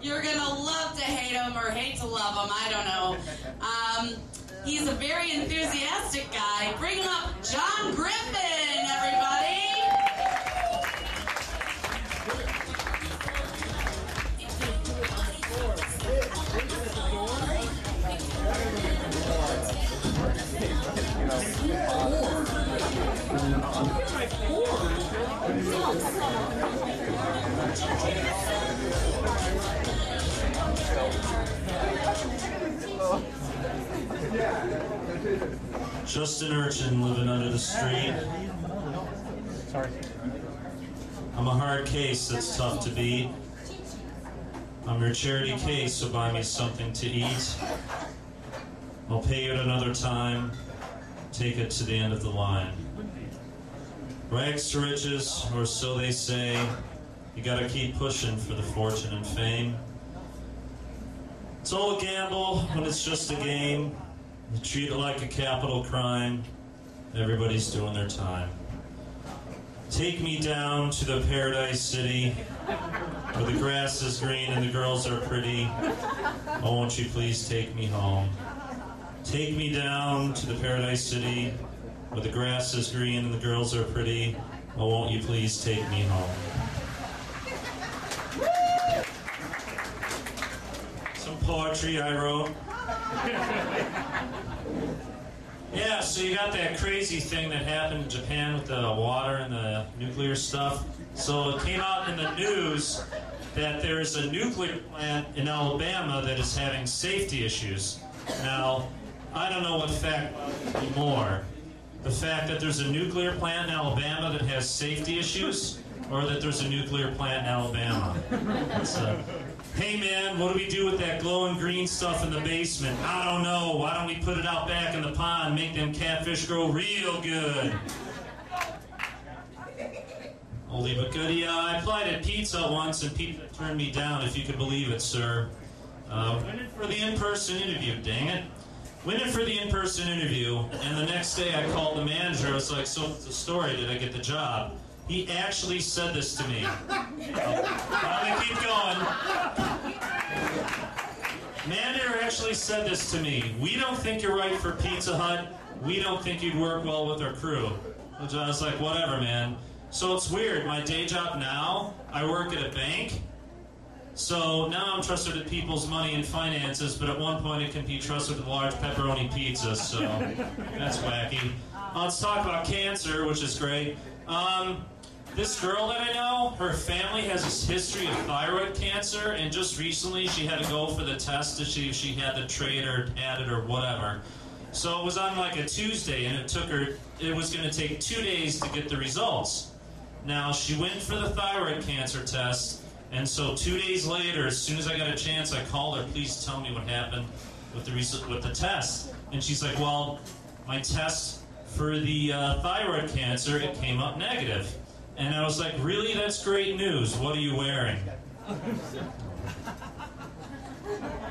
You're going to love to hate him or hate to love him. I don't know. He's a very enthusiastic guy. Bring up Jon Griffin, everybody. Just an urchin living under the street. I'm a hard case that's tough to beat. I'm your charity case, so buy me something to eat. I'll pay you at another time. Take it to the end of the line. Rags to riches, or so they say. You gotta keep pushing for the fortune and fame. It's all a gamble when it's just a game. You treat it like a capital crime. Everybody's doing their time. Take me down to the paradise city where the grass is green and the girls are pretty. Oh, won't you please take me home? Take me down to the paradise city where the grass is green and the girls are pretty. Oh, won't you please take me home? Some poetry I wrote. Yeah, so you got that crazy thing that happened in Japan with the water and the nuclear stuff. So it came out in the news that there's a nuclear plant in Alabama that is having safety issues. Now, I don't know what fact anymore. The fact that there's a nuclear plant in Alabama that has safety issues, or that there's a nuclear plant in Alabama. Hey man, what do we do with that glowing green stuff in the basement? I don't know. Why don't we put it out back in the pond, make them catfish grow real good? Oldie but goodie. I applied at pizza once and pizza turned me down, if you could believe it, sir. Went in for the in-person interview, dang it. Went in for the in-person interview, and the next day I called the manager. I was like, so what's the story? Did I get the job? He actually said this to me. I'm gonna keep going. Manager actually said this to me. We don't think you're right for Pizza Hut. We don't think you'd work well with our crew. Which I was like, whatever, man. So it's weird. My day job now, I work at a bank. So now I'm trusted with people's money and finances, but at one point it can be trusted with large pepperoni pizzas, so that's wacky. Let's talk about cancer, which is great. This girl that I know, her family has this history of thyroid cancer, and just recently she had to go for the test to see if she had the trait or had it or whatever. So it was on like a Tuesday, and it was going to take 2 days to get the results. Now, she went for the thyroid cancer test, and so 2 days later, as soon as I got a chance, I called her, please tell me what happened with the test. And she's like, well, my test for the thyroid cancer, it came up negative. And I was like, really? That's great news. What are you wearing?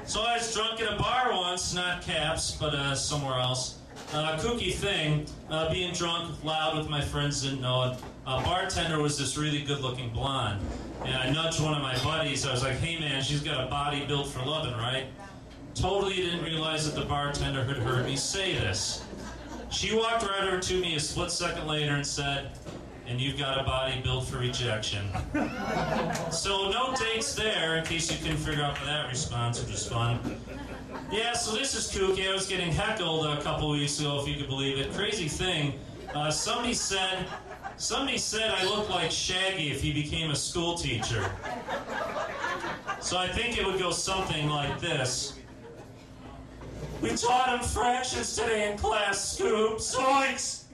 So I was drunk at a bar once, not Caps, but somewhere else. Kooky thing, being drunk loud with my friends, didn't know it. Bartender was this really good-looking blonde. And I nudged one of my buddies. I was like, hey man, she's got a body built for loving, right? Totally didn't realize that the bartender had heard me say this. She walked right over to me a split second later and said, and you've got a body built for rejection. So no dates there, in case you couldn't figure out that response, which is fun. Yeah, so this is kooky. I was getting heckled a couple weeks ago, if you could believe it. Crazy thing. Somebody said I looked like Shaggy if he became a school teacher. So I think it would go something like this. We taught him fractions today in class, Scoop. Zoinks!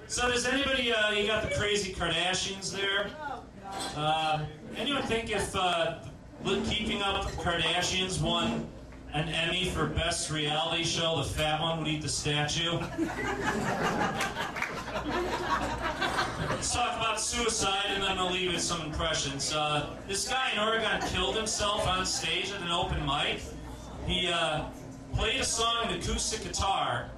So does anybody, you got the crazy Kardashians there? Anyone think if Keeping Up with Kardashians won an Emmy for Best Reality Show, the fat one would eat the statue? Let's talk about suicide, and then I'll leave with some impressions. This guy in Oregon killed himself on stage at an open mic. He played a song on acoustic guitar,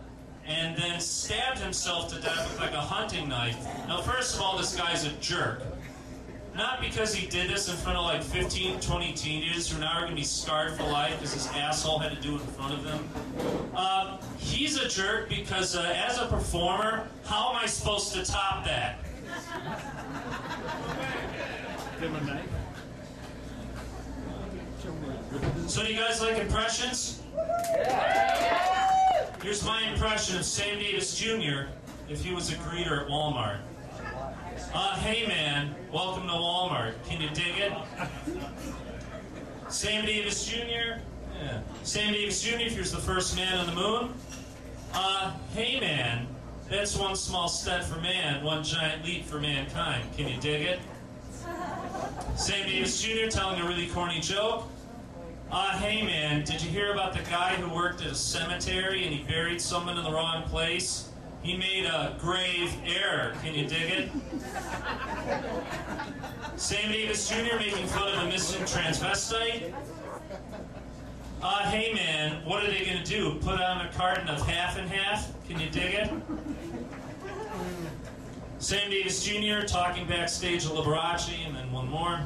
and then stabbed himself to death with like a hunting knife. Now, first of all, this guy's a jerk. not because he did this in front of like 15, 20 teenagers who now are going to be scarred for life because his asshole had to do it in front of them. He's a jerk because as a performer, how am I supposed to top that? So do you guys like impressions? Here's my impression of Sam Davis Jr. if he was a greeter at Walmart. Hey man, welcome to Walmart. Can you dig it? Sam Davis Jr. Yeah. Sam Davis Jr. if he was the first man on the moon. Hey man, that's one small step for man, one giant leap for mankind. Can you dig it? Sam Davis Jr. telling a really corny joke. Hey man, did you hear about the guy who worked at a cemetery and he buried someone in the wrong place? He made a grave error. Can you dig it? Sam Davis Jr. making fun of a missing transvestite. Hey man, what are they going to do? Put on a carton of half and half? Can you dig it? Sam Davis Jr. talking backstage at Liberace, and then one more.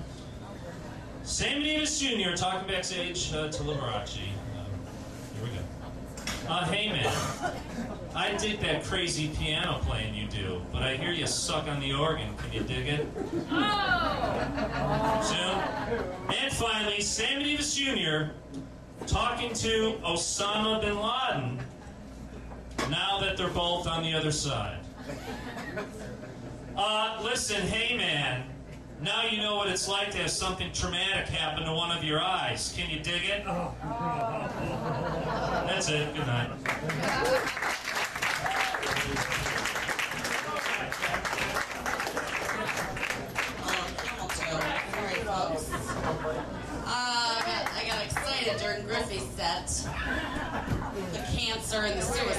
Sam Davis Jr. talking backstage to Liberace. Here we go. Hey man, I dig that crazy piano playing you do, but I hear you suck on the organ. Can you dig it? Soon. And finally, Sam Davis Jr. talking to Osama bin Laden now that they're both on the other side. Listen, hey man, now you know what it's like to have something traumatic happen to one of your eyes. Can you dig it? That's it. Good night. I got excited during Griffey's set. The cancer and the suicide.